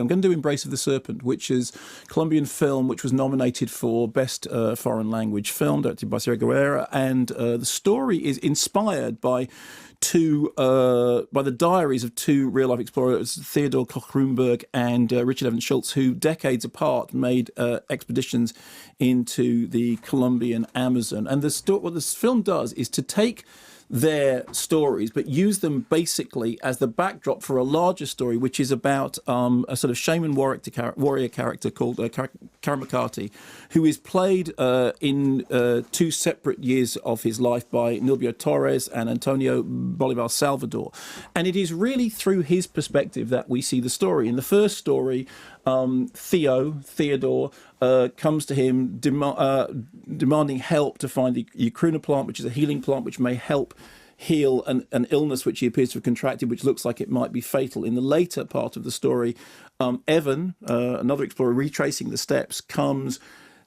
I'm going to do Embrace of the Serpent, which is a Colombian film which was nominated for Best Foreign Language Film, directed by Sierra Guerrera, and the story is inspired by the diaries of two real-life explorers, Theodore Koch-Grunberg and Richard Evans Schultz, who decades apart made expeditions into the Colombian Amazon. And what this film does is to take their stories, but use them basically as the backdrop for a larger story, which is about a sort of shaman warrior character called Kermode, who is played in two separate years of his life by Nilbio Torres and Antonio Bolivar Salvador. And it is really through his perspective that we see the story. In the first story, Theodore comes to him demanding help to find the Eucruna plant, which is a healing plant which may help heal an illness which he appears to have contracted, which looks like it might be fatal. In the later part of the story, Evan, another explorer retracing the steps, comes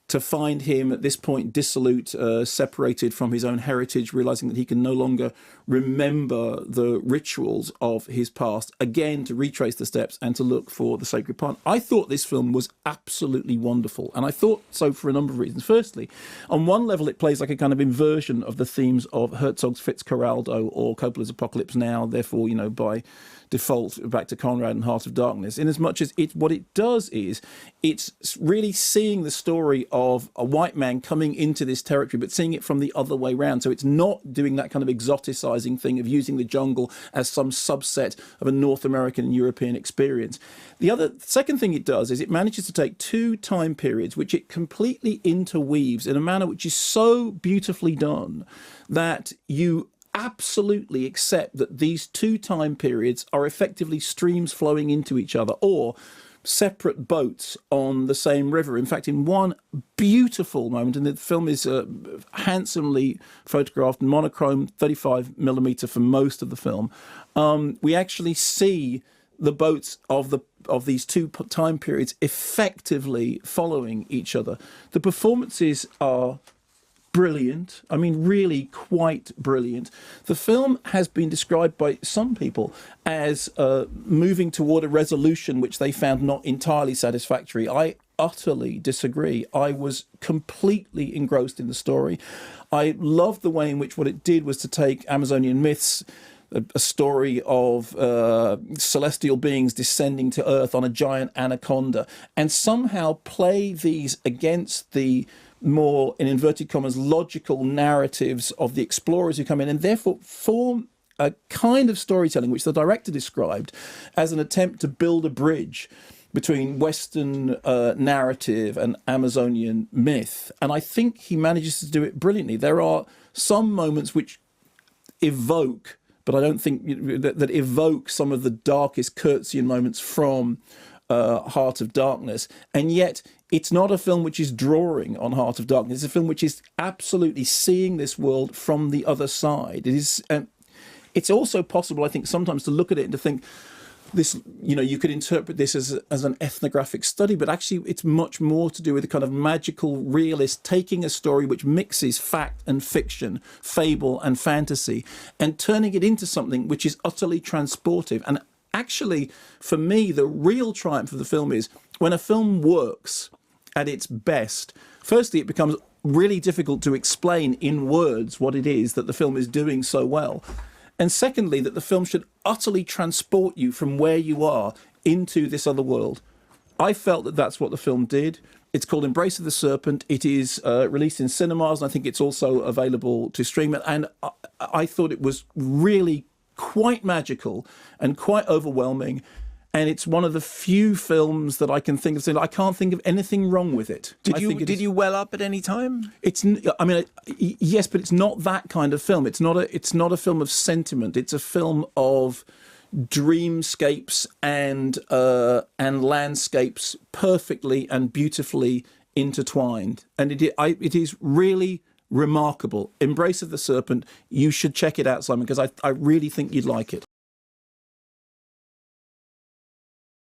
to find him at this point dissolute, separated from his own heritage, realizing that he can no longer remember the rituals of his past, again to retrace the steps and to look for the sacred plant. I thought this film was absolutely wonderful, and I thought so for a number of reasons. Firstly, on one level it plays like a kind of inversion of the themes of Herzog's Fitzcarraldo or Coppola's Apocalypse Now, therefore, by default back to Conrad and Heart of Darkness, in as much as what it does is it's really seeing the story of a white man coming into this territory, but seeing it from the other way round. So it's not doing that kind of exoticizing thing of using the jungle as some subset of a North American and European experience. The second thing it does is it manages to take two time periods which it completely interweaves in a manner which is so beautifully done that you absolutely accept that these two time periods are effectively streams flowing into each other or separate boats on the same river. In fact, in one beautiful moment, and the film is handsomely photographed, monochrome, 35mm for most of the film, we actually see the boats of these two time periods effectively following each other. The performances are brilliant. I mean, really quite brilliant. The film has been described by some people as moving toward a resolution which they found not entirely satisfactory. I utterly disagree. I was completely engrossed in the story. I loved the way in which what it did was to take Amazonian myths, a story of celestial beings descending to Earth on a giant anaconda, and somehow play these against the more, in inverted commas, logical narratives of the explorers who come in, and therefore form a kind of storytelling which the director described as an attempt to build a bridge between Western narrative and Amazonian myth. And I think he manages to do it brilliantly. There are some moments which evoke, but I don't think that evoke some of the darkest Kurtzian moments from Heart of Darkness, and yet it's not a film which is drawing on Heart of Darkness. It's a film which is absolutely seeing this world from the other side. It is, it's also possible, I think, sometimes to look at it and to think this, you could interpret this as an ethnographic study, but actually it's much more to do with a kind of magical realist taking a story which mixes fact and fiction, fable and fantasy, and turning it into something which is utterly transportive. And actually, for me, the real triumph of the film is when a film works at its best. Firstly, it becomes really difficult to explain in words what it is that the film is doing so well. And secondly, that the film should utterly transport you from where you are into this other world. I felt that that's what the film did. It's called Embrace of the Serpent. It is released in cinemas, and I think it's also available to stream it. And I thought it was really quite magical and quite overwhelming, and it's one of the few films that I can think of saying I can't think of anything wrong with it. Did you well up at any time? Yes, but it's not that kind of film. It's not a film of sentiment. It's a film of dreamscapes and landscapes perfectly and beautifully intertwined, and it is really remarkable. Embrace of the Serpent. You should check it out, Simon, because I really think you'd like it.